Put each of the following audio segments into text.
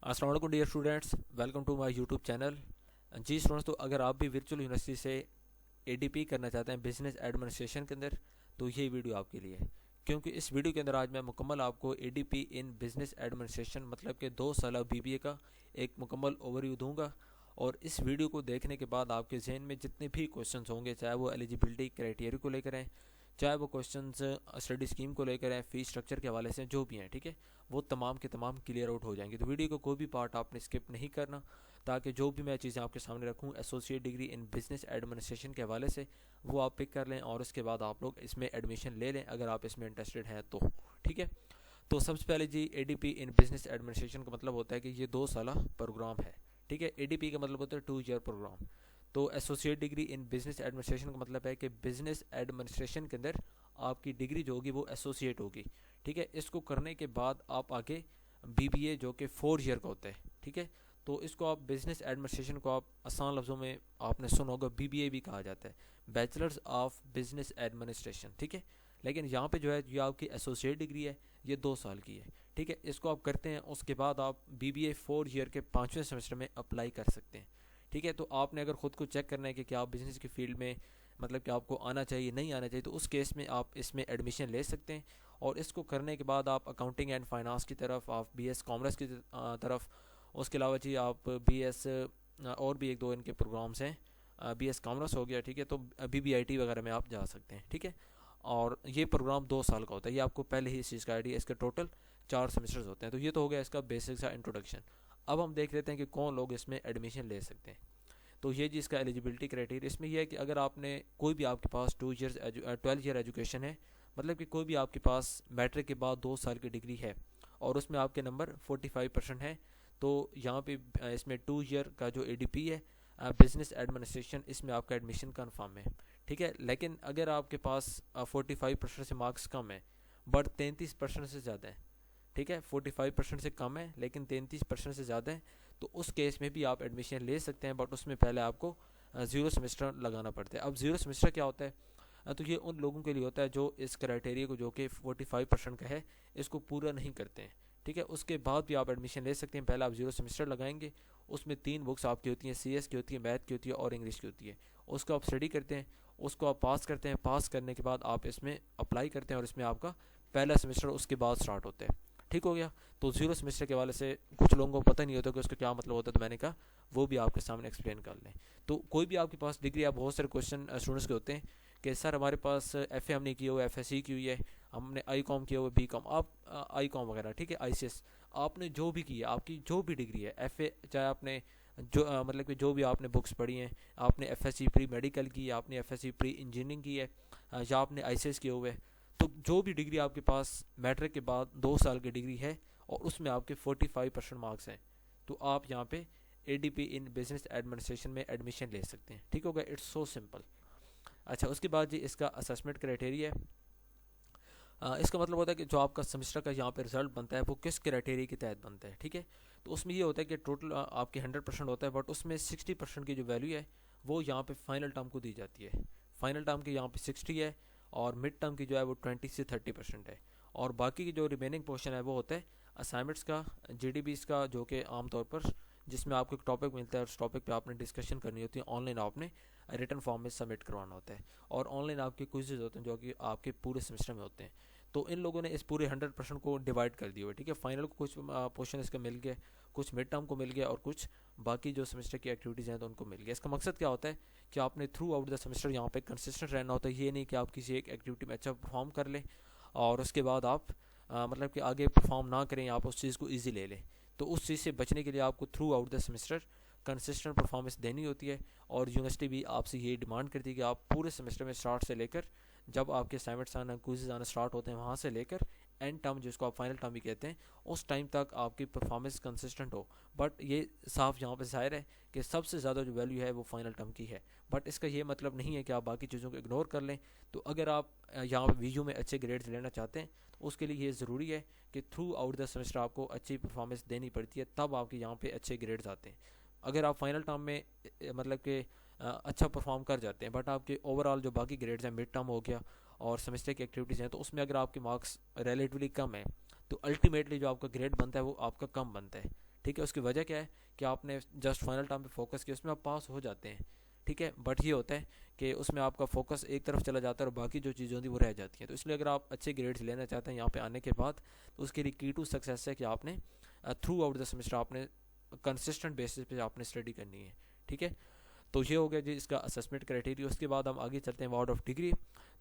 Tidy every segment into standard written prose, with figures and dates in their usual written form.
अस्सलाम वालेकुम dear students, welcome to my YouTube channel. जी स्टूडेंट्स, तो अगर आप भी वर्चुअल यूनिवर्सिटी से एडीपी करना चाहते हैं बिजनेस एडमिनिस्ट्रेशन के अंदर, तो ये वीडियो आपके लिए है। क्योंकि इस वीडियो के अंदर आज मैं मुकम्मल आपको एडीपी इन बिजनेस एडमिनिस्ट्रेशन मतलब कि 2 साल बीबीए का एक मुकम्मल ओवरव्यू दूंगा। और इस वीडियो को देखने के बाद आपके जहन में जितने भी क्वेश्चंस होंगे, चाहे वो एलिजिबिलिटी क्राइटेरिया को लेकर हैं, चाहे वो क्वेश्चंस स्टडी स्कीम को लेकर हैं, फीस स्ट्रक्चर के हवाले से जो भी हैं, ठीक है, वो तमाम के तमाम क्लियर आउट हो जाएंगे। तो वीडियो को कोई भी पार्ट आपने स्किप नहीं करना, ताकि जो भी मैं चीज़ें आपके सामने रखूँ associate degree in business administration के हवाले से, वो आप पिक कर लें और उसके बाद आप लोग इसमें एडमिशन ले लें अगर आप इसमें इंटरेस्टेड हैं तो। ठीक है, तो सबसे पहले जी एडीपी इन बिजनेस एडमिनिस्ट्रेशन का मतलब होता है कि ये 2 साल प्रोग्राम है। ठीक है, एडीपी का मतलब होता है 2 ईयर प्रोग्राम। तो associate degree in business administration का मतलब है कि बिजनेस एडमिनिस्ट्रेशन के अंदर आपकी डिग्री जो होगी वो एसोसिएट होगी। ठीक है, इसको करने के बाद आप आगे बीबीए जो कि 4 ईयर का होता है। ठीक है, तो इसको आप बिजनेस एडमिनिस्ट्रेशन को आप आसान लफ्ज़ों में आपने सुना होगा बीबीए भी कहा जाता है, बैचलर्स ऑफ बिजनेस एडमिनिस्ट्रेशन। ठीक है, लेकिन यहाँ पे जो है ये आपकी एसोसिएट डिग्री है, ये 2 साल की है। ठीक है, इसको आप करते हैं, उसके बाद आप बीबीए 4 ईयर के 5वें सेमेस्टर में अप्लाई कर सकते हैं। ठीक है, तो आपने अगर ख़ुद को चेक करना है कि क्या आप बिज़नेस की फील्ड में मतलब कि आपको आना चाहिए नहीं आना चाहिए, तो उस केस में आप इसमें एडमिशन ले सकते हैं। और इसको करने के बाद आप अकाउंटिंग एंड फाइनेंस की तरफ, आप बीएस कॉमर्स की तरफ, उसके अलावा जी आप बीएस और भी एक दो इनके प्रोग्राम्स हैं, बीएस कॉमर्स हो गया, ठीक है, तो बीबीआईटी वगैरह में आप जा सकते हैं। ठीक है, और ये प्रोग्राम 2 साल का होता है, ये आपको पहले ही इस चीज़ का आइडिया। इसके टोटल 4 सेमेस्टर्स होते हैं। तो ये तो हो गया इसका बेसिक सा इंट्रोडक्शन। अब हम देख लेते हैं कि कौन लोग इसमें एडमिशन ले सकते हैं। तो ये जी इसका एलिजिबिलिटी क्राइटेरिया, इसमें यह है कि अगर आपने कोई भी आपके पास 12 ईयर एजुकेशन है, मतलब कि कोई भी आपके पास मैट्रिक के बाद 2 साल की डिग्री है और उसमें आपके नंबर 45% है, तो यहाँ पे इसमें 2 ईयर का जो एडीपी है बिजनेस एडमिनिस्ट्रेशन, इसमें आपका एडमिशन कन्फर्म है। ठीक है, लेकिन अगर आपके पास 45% से मार्क्स कम है बट 33% से ज़्यादा है, ठीक है, 45% से कम है लेकिन 33% से ज़्यादा है, तो उस केस में भी आप एडमिशन ले सकते हैं, बट उसमें पहले आपको 0 सेमेस्टर लगाना पड़ता है। अब 0 सेमेस्टर क्या होता है? तो ये उन लोगों के लिए होता है जो इस क्राइटेरिया को, जो कि 45% का है, इसको पूरा नहीं करते हैं। ठीक है, उसके बाद भी आप एडमिशन ले सकते हैं। पहले आप 0 सेमेस्टर लगाएंगे, उसमें 3 बुक्स आपकी होती हैं, सीएस की होती है, मैथ की होती है और इंग्लिश की होती है। उसको आप स्टडी करते हैं, उसको आप पास करते हैं, पास करने के बाद आप इसमें अप्लाई करते हैं और इसमें आपका पहला सेमेस्टर उसके बाद स्टार्ट होता है। ठीक हो गया। तो 0 सेमेस्टर के वाले से कुछ लोगों को पता नहीं होता कि उसका क्या मतलब होता है, तो मैंने कहा वो भी आपके सामने एक्सप्लेन कर लें। तो कोई भी आपके पास डिग्री, आप बहुत सारे क्वेश्चन स्टूडेंट्स के होते हैं कि सर हमारे पास एफ हमने की हुआ है, एफएससी की हुई है, हमने आई कॉम किया हुआ है, बी कॉम, आप आई कॉम वगैरह, ठीक है, आईसीएस, आपने जो भी की है, आपकी जो भी डिग्री है, एफ चाहे आपने जो मतलब कि जो भी आपने बुक्स पढ़ी हैं, आपने एफएससी प्री मेडिकल की है, आपने एफएससी प्री इंजीनियरिंग की है, या आपने आईसीएस किया हुआ है, तो जो भी डिग्री आपके पास मैट्रिक के बाद 2 साल की डिग्री है और उसमें आपके 45% मार्क्स हैं, तो आप यहाँ पे एडीपी इन बिजनेस एडमिनिस्ट्रेशन में एडमिशन ले सकते हैं। ठीक होगा, इट्स सो सिंपल। अच्छा, उसके बाद जी इसका असेसमेंट क्राइटेरिया है। इसका मतलब होता है कि जो आपका सेमेस्टर का यहाँ पे रिजल्ट बनता है वो किस क्राइटेरिया के तहत बनता है। ठीक है, तो उसमें ये होता है कि टोटल आपके 100% होता है, बट उसमें 60% की जो वैल्यू है वो यहाँ पे फाइनल टर्म को दी जाती है। फाइनल टर्म की यहाँ पे 60 है और मिड टर्म की जो है वो 20 से 30% है, और बाकी की जो रिमेनिंग पोर्शन है वो होता है असाइनमेंट्स का, जीडीबीस का, जो कि आमतौर पर जिसमें आपको एक टॉपिक मिलता है और उस टॉपिक पे आपने डिस्कशन करनी होती है, ऑनलाइन आपने रिटन फॉर्म में सबमिट करवाना होता है, और ऑनलाइन आपके क्विज़ेज होते हैं जो कि आपके पूरे सेमेस्टर में होते हैं। तो इन लोगों ने इस पूरे 100% को डिवाइड कर दिया हुआ है। ठीक है, फाइनल को कुछ पोर्शन इसका मिल गया, कुछ मिड टर्म को मिल गया और कुछ बाकी जो सेमेस्टर की एक्टिविटीज़ हैं तो उनको मिल गया। इसका मकसद क्या होता है कि आपने थ्रू आउट द सेमेस्टर यहाँ पे कंसिस्टेंट रहना होता है। ये नहीं कि आप किसी एक एक्टिविटी में अच्छा परफॉर्म कर लें और उसके बाद आप मतलब कि आगे परफॉर्म ना करें, आप उस चीज़ को ईजी ले लें। तो उस चीज़ से बचने के लिए आपको through out the semester consistent performance देनी होती है, और यूनिवर्सिटी भी आपसे ये डिमांड करती है कि आप पूरे सेमेस्टर में स्टार्ट से लेकर जब आपके असाइनमेंट्स आना, क्विज़ेस आना स्टार्ट होते हैं, वहाँ से लेकर एंड टर्म जिसको आप फाइनल टर्म भी कहते हैं, उस टाइम तक आपकी परफॉर्मेंस कंसिस्टेंट हो। बट ये साफ यहाँ पे जाहिर है कि सबसे ज़्यादा जो वैल्यू है वो फाइनल टर्म की है, बट इसका ये मतलब नहीं है कि आप बाकी चीज़ों को इग्नोर कर लें। तो अगर आप यहाँ पर वीयू में अच्छे ग्रेड्स लेना चाहते हैं तो उसके लिए ये ज़रूरी है कि थ्रू आउट द सेमेस्टर आपको अच्छी परफॉर्मेंस देनी पड़ती है, तब आपके यहाँ पे अच्छे ग्रेड्स आते हैं। अगर आप फाइनल टर्म में मतलब कि अच्छा परफॉर्म कर जाते हैं, बट आपके ओवरऑल जो बाकी ग्रेड्स हैं, मिड टर्म हो गया और सेमेस्टर की एक्टिविटीज़ हैं, तो उसमें अगर आपके मार्क्स रिलेटिवली कम है तो अल्टीमेटली जो आपका ग्रेड बनता है वो आपका कम बनता है। ठीक है। उसकी वजह क्या है कि आपने जस्ट फाइनल टर्म पे फोकस किया, उसमें आप पास हो जाते हैं, ठीक है। बट ये होता है कि उसमें आपका फोकस एक तरफ चला जाता है और बाकी जो चीज़ें होती हैं वो रह जाती हैं। तो इसलिए अगर आप अच्छे ग्रेड्स लेना चाहते हैं यहाँ पे आने के बाद, तो उसके लिए की टू सक्सेस है कि आपने थ्रू आउट द सेमेस्टर आपने कंसिस्टेंट बेसिस पे आपने स्टडी करनी है, ठीक है। तो ये हो गया जी इसका असेसमेंट क्राइटेरिया। उसके बाद हम आगे चलते हैं अवार्ड ऑफ डिग्री।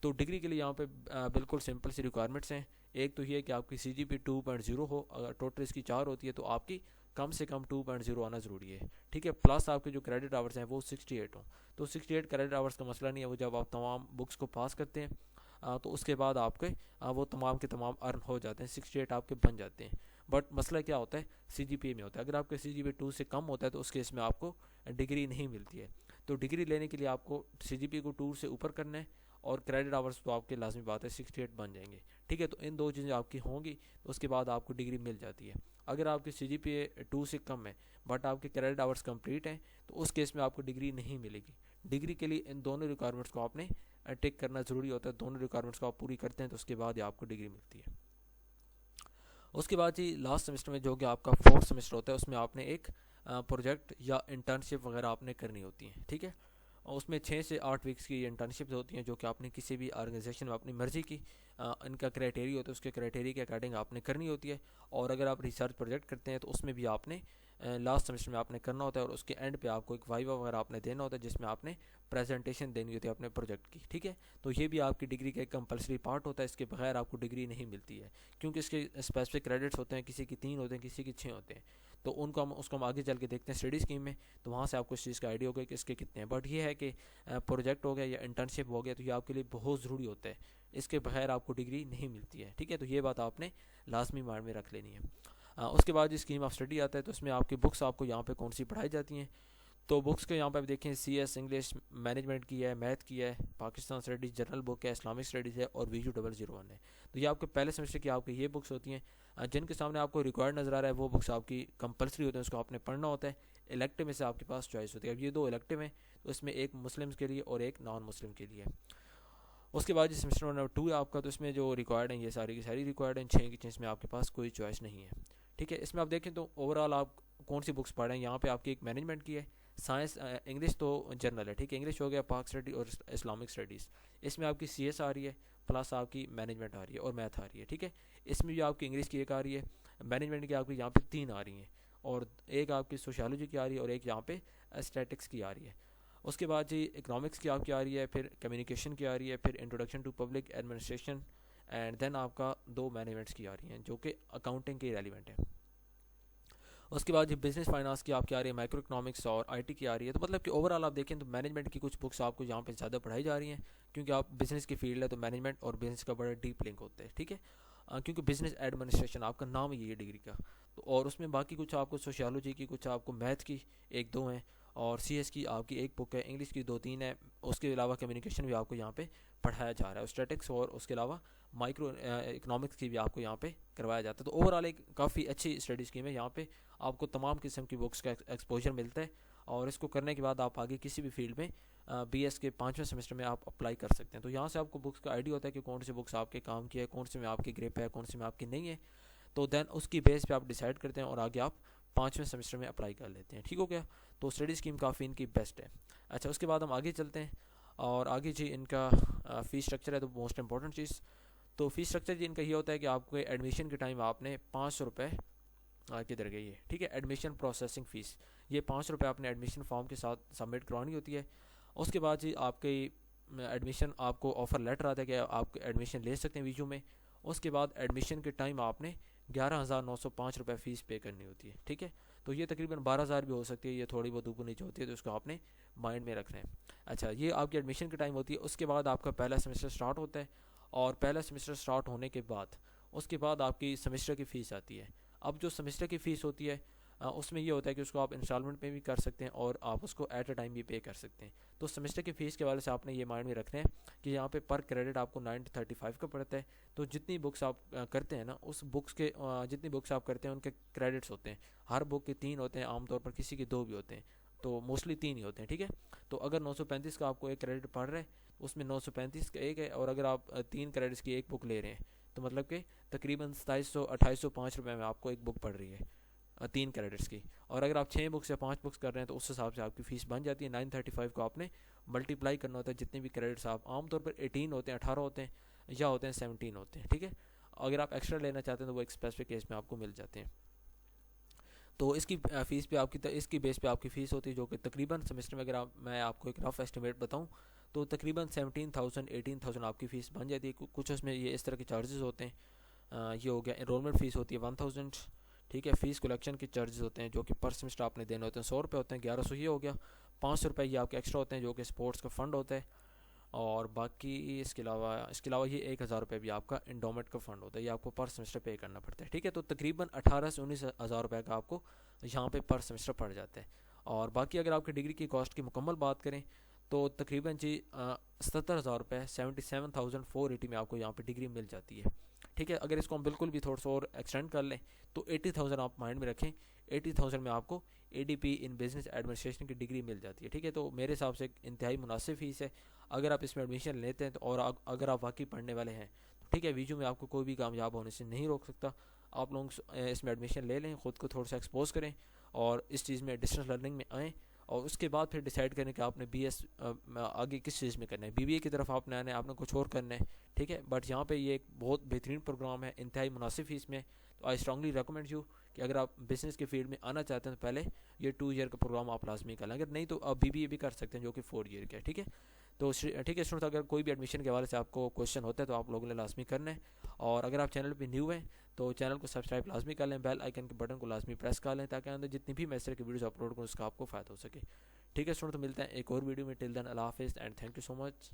तो डिग्री के लिए यहाँ पे बिल्कुल सिंपल सी रिक्वायरमेंट्स हैं। एक तो ये है कि आपकी CGPA 2.0 हो, अगर टोटल इसकी 4 होती है तो आपकी कम से कम 2.0 आना ज़रूरी है, ठीक है। प्लस आपके जो क्रेडिट आवर्स हैं वो 68 हों। तो 68 क्रेडिट आवर्स का मसला नहीं है, वो जब आप तमाम बुक्स को पास करते हैं तो उसके बाद आपके वो तमाम के तमाम अर्न हो जाते हैं, 68 आपके बन जाते हैं। बट मसला क्या होता है, CGPA में होता है। अगर आपके CGPA 2 से कम होता है तो उस केस में आपको डिग्री नहीं मिलती है। तो डिग्री लेने के लिए आपको CGPA को 2 से ऊपर करना है और क्रेडिट आवर्स तो आपके लाजमी बात है 68 बन जाएंगे, ठीक है। तो इन दो चीज़ें आपकी होंगी तो उसके बाद आपको डिग्री मिल जाती है। अगर आपकी CGPA 2 से कम है बट आपके क्रेडिट आवर्स कंप्लीट हैं तो उस केस में आपको डिग्री नहीं मिलेगी। डिग्री के लिए इन दोनों रिक्वायरमेंट्स को आपने टिक करना ज़रूरी होता है। दोनों रिक्वायरमेंट्स को आप पूरी करते हैं तो उसके बाद ही आपको डिग्री मिलती है। उसके बाद जी लास्ट सेमेस्टर में जो कि आपका 4th सेमेस्टर होता है उसमें आपने एक प्रोजेक्ट या इंटर्नशिप वगैरह आपने करनी होती है, ठीक है। और उसमें 6 से 8 वीक्स की इंटर्नशिप होती हैं जो कि आपने किसी भी ऑर्गेनाइजेशन में अपनी मर्जी की इनका क्राइटेरिया होता है, उसके क्राइटेरिया के अकॉर्डिंग आपने करनी होती है। और अगर आप रिसर्च प्रोजेक्ट करते हैं तो उसमें भी आपने लास्ट सेमेस्टर में आपने करना होता है और उसके एंड पे आपको एक वाइवा वगैरह आपने देना होता है जिसमें आपने प्रेजेंटेशन देनी होती है अपने प्रोजेक्ट की, ठीक है। तो ये भी आपकी डिग्री का एक कंपलसरी पार्ट होता है, इसके बगैर आपको डिग्री नहीं मिलती है क्योंकि इसके स्पेसिफिक क्रेडिट्स होते हैं, किसी की 3 होते हैं, किसी की 6 होते हैं। तो उनको हम आगे चल के देखते हैं स्टडी स्कीम में, तो वहाँ से आपको इस चीज़ का आइडिया होगा कि इसके कितने हैं। बट ये है कि प्रोजेक्ट हो गया या इंटर्नशिप हो गया तो ये आपके लिए बहुत ज़रूरी होता है, इसके बगैर आपको डिग्री नहीं मिलती है, ठीक है। तो ये बात आपने लाजमी माइंड में रख लेनी है। उसके बाद जो स्कीम ऑफ स्टडी आता है तो उसमें आपकी बुक्स आपको यहाँ पे कौन सी पढ़ाई जाती हैं। तो बुक्स के यहाँ पे देखें CS इंग्लिश मैनेजमेंट की है, मैथ की है, पाकिस्तान स्टडीज़ जनरल बुक है, इस्लामिक स्टडीज़ है और VU001 है। तो ये आपके पहले सेमेस्टर की आपकी ये बुक्स होती हैं। जिनके सामने आपको रिक्वायर्ड नज़र आ रहा है वो बुक्स आपकी कंपलसरी होते हैं, उसको आपने पढ़ना होता है। इलेक्टिव में से आपके पास चॉइस होती है। अब ये 2 इलेक्टिव हैं तो इसमें एक मुस्लिम्स के लिए और एक नॉन मुस्लिम के लिए। उसके बाद जो सेमेस्टर नंबर 2 है आपका, तो इसमें जो रिक्वायर्ड हैं ये सारी की सारी रिक्वायर्ड हैं, 6 की 6 इसमें आपके पास कोई चॉइस नहीं है, ठीक है। इसमें आप देखें तो ओवरऑल आप कौन सी बुक्स पढ़ रहे हैं। यहाँ पे आपकी एक मैनेजमेंट की है, साइंस इंग्लिश तो जनरल है, ठीक है। इंग्लिश हो गया, पाक स्टडी और इस्लामिक स्टडीज़। इसमें आपकी CS आ रही है, प्लस आपकी मैनेजमेंट आ रही है और मैथ आ रही है, ठीक है। इसमें भी आपकी इंग्लिश की एक आ रही है, मैनेजमेंट की आपकी यहाँ पे 3 आ रही हैं और एक आपकी सोशियोलॉजी की आ रही है और एक यहाँ पे स्टैटिक्स की आ रही है। उसके बाद जी इकोनॉमिक्स की आपकी आ रही है, फिर कम्युनिकेशन की आ रही है, फिर introduction to public administration and then आपका 2 मैनेजमेंट्स की आ रही हैं जो कि अकाउंटिंग के रेलिवेंट है। उसके बाद जो बिजनेस फाइनेंस की आपकी आ रही है, माइक्रो इकोनॉमिक्स और IT की आ रही है। तो मतलब कि ओवरऑल आप देखें तो मैनेजमेंट की कुछ बुक्स आपको यहाँ पे ज़्यादा पढ़ाई जा रही हैं क्योंकि आप बिज़नेस की फील्ड है तो मैनेजमेंट और बिज़नेस का बड़ा डीप लिंक होता है, ठीक है। क्योंकि बिज़नेस एडमिनिस्ट्रेशन आपका नाम ही है डिग्री का। तो और उसमें बाकी कुछ आपको सोशियोलॉजी की, कुछ आपको मैथ की 1-2 हैं और CS की आपकी एक बुक है, इंग्लिश की 2-3 है। उसके अलावा कम्युनिकेशन भी आपको यहाँ पे पढ़ाया जा रहा है, स्टैटिक्स और उसके अलावा माइक्रो इकोनॉमिक्स की भी आपको यहाँ पे करवाया जाता है। तो ओवरऑल एक काफ़ी अच्छी स्टडी स्कीम है। यहाँ पे आपको तमाम किस्म की बुक्स का एक्सपोजर मिलता है और इसको करने के बाद आप आगे किसी भी फील्ड में BS के 5वें सेमेस्टर में आप अप्लाई कर सकते हैं। तो यहाँ से आपको बुक्स का आइडिया होता है कि कौन सी बुक्स आपके काम की है, कौन से में आपकी ग्रिप है, कौन सी में आपकी नहीं है। तो देन उसकी बेस पे आप डिसाइड करते हैं और आगे आप 5वें सेमेस्टर में अप्लाई कर लेते हैं, ठीक हो गया। तो स्टडी स्कीम काफ़ी इनकी बेस्ट है। अच्छा, उसके बाद हम आगे चलते हैं और आगे जी इनका फ़ीस स्ट्रक्चर है तो मोस्ट इंपॉर्टेंट चीज़। तो फ़ीस स्ट्रक्चर जी इनका ये होता है कि आपको एडमिशन के टाइम आपने 500 रुपये किधर गई है, ठीक है, एडमिशन प्रोसेसिंग फ़ीस, ये 500 रुपये आपने एडमिशन फॉर्म के साथ सबमिट करवानी होती है। उसके बाद जी आपकी एडमिशन आपको ऑफ़र लेटर आता है कि आप एडमिशन ले सकते हैं VU में। उसके बाद एडमिशन के टाइम आपने 11,905 रुपये फ़ीस पे करनी होती है, ठीक है। तो ये तकरीबन 12,000 भी हो सकती है, ये थोड़ी बहुत ऊपर नीचे होती है तो उसको आपने माइंड में रखना है। अच्छा, ये आपकी एडमिशन के टाइम होती है। उसके बाद आपका पहला सेमेस्टर स्टार्ट होता है और पहला सेमेस्टर स्टार्ट होने के बाद उसके बाद आपकी सेमेस्टर की फ़ीस आती है। अब जो सेमेस्टर की फ़ीस होती है उसमें ये होता है कि उसको आप इंस्टॉलमेंट में भी कर सकते हैं और आप उसको एट अ टाइम भी पे कर सकते हैं। तो सेमेस्टर की फ़ीस के वाले से आपने ये माइंड में रखना है कि यहाँ पे पर क्रेडिट आपको 935 का पड़ता है। तो जितनी बुक्स आप करते हैं ना, उस बुक्स के जितनी बुक्स आप करते हैं उनके क्रेडिट्स होते हैं। हर बुक के 3 होते हैं, आमतौर पर किसी के 2 भी होते हैं, तो मोस्टली 3 ही होते हैं, ठीक है। तो अगर 935 का आपको एक क्रेडिट पड़ रहा है उसमें 935 का एक है और अगर आप 3 क्रेडिट्स की एक बुक ले रहे हैं तो मतलब कि तकरीबन 2700-2805 रुपये में आपको एक बुक पड़ रही है, 3 क्रेडिट्स की। और अगर आप 6 बुक्स या 5 बुक्स कर रहे हैं तो उस हिसाब से आपकी फ़ीस बन जाती है। 935 को आपने मल्टीप्लाई करना होता है जितने भी क्रेडिट्स आप, आमतौर पर 18 होते हैं, 18 होते हैं या होते हैं 17 होते हैं, ठीक है। अगर आप एक्स्ट्रा लेना चाहते हैं तो वो एक स्पेसिफिक केस में आपको मिल जाते हैं। तो इसकी फ़ीस पे आपकी इसकी बेस पे आपकी फ़ीस होती है जो कि तकरीबन सेमेस्टर में, अगर मैं आपको एक रफ एस्टिमेट बताऊं तो तकरीबन 17,000 18,000 आपकी फ़ीस बन जाती है। कुछ उसमें ये इस तरह के चार्जेस होते हैं। ये हो गया एनरोलमेंट फ़ीस होती है 1000, ठीक है। फ़ीस कलेक्शन के चार्जेस होते हैं जो कि पर सेमेस्टर आपने देने होते हैं 100 रुपये होते हैं, 1100 ये हो गया। 500 रुपये ये आपके एक्स्ट्रा होते हैं जो कि स्पोर्ट्स का फ़ंड होता है। और बाकी इसके अलावा ये 1,000 रुपये भी आपका इंडोमेंट का फ़ंड होता है, ये आपको पर सेमेस्टर पे करना पड़ता है, ठीक है। तो तकरीबन 18 से 19,000 रुपये का आपको यहाँ पे पर सेमेस्टर पड़ जाता है। और बाकी अगर आपकी डिग्री की कॉस्ट की मुकम्मल बात करें तो तकरीबन जी 77,000 रुपये 77,480 में आपको यहाँ पे डिग्री मिल जाती है, ठीक है। अगर इसको हम बिल्कुल भी थोड़ा सा और एक्सटेंड कर लें तो 80,000 आप माइंड में रखें, 80,000 में आपको ADP इन बिज़नेस एडमिनिस्ट्रेशन की डिग्री मिल जाती है, ठीक है। तो मेरे हिसाब से एक इंतहाई मुनासिब फ़ीस है अगर आप इसमें एडमिशन लेते हैं तो। और अगर आप वाकई पढ़ने वाले हैं तो ठीक है, वीजू में आपको कोई भी कामयाब होने से नहीं रोक सकता। आप लोग इसमें एडमिशन ले लें, ख़ुद को थोड़ा सा एक्सपोज करें और इस चीज़ में डिस्टेंस लर्निंग में आएँ। और उसके बाद फिर डिसाइड करें कि आपने BS आगे किस चीज़ में करना है। BBA की तरफ आपने आना है, आपने कुछ और करना है, ठीक है। बट यहाँ पे ये एक बहुत बेहतरीन प्रोग्राम है इंतहाई मुनासिब फ़ीस में। तो आई स्ट्रांगली रिकमेंड यू कि अगर आप बिज़नेस के फील्ड में आना चाहते हैं तो पहले ये 2 ईयर का प्रोग्राम आप लाजमी कर लें। अगर नहीं तो आप BBA भी कर सकते हैं जो कि 4 ईयर का है, ठीक है। तो ठीक है स्टूडेंट, अगर कोई भी एडमिशन के हवाले से आपको क्वेश्चन होता है तो आप लोगों ने लाजमी करना है। और अगर आप चैनल पे न्यू हैं तो चैनल को सब्सक्राइब लाजमी कर लें, बेल आइकन के बटन को लाजमी प्रेस कर लें ताकि अंदर जितनी भी मैं इस तरह की वीडियोस अपलोड करूँ उसका आपको फ़ायदा हो सके, ठीक है स्टूडेंट। तो मिलते हैं एक और वीडियो में। टिल देन अल्लाह हाफिज़ and thank you so much.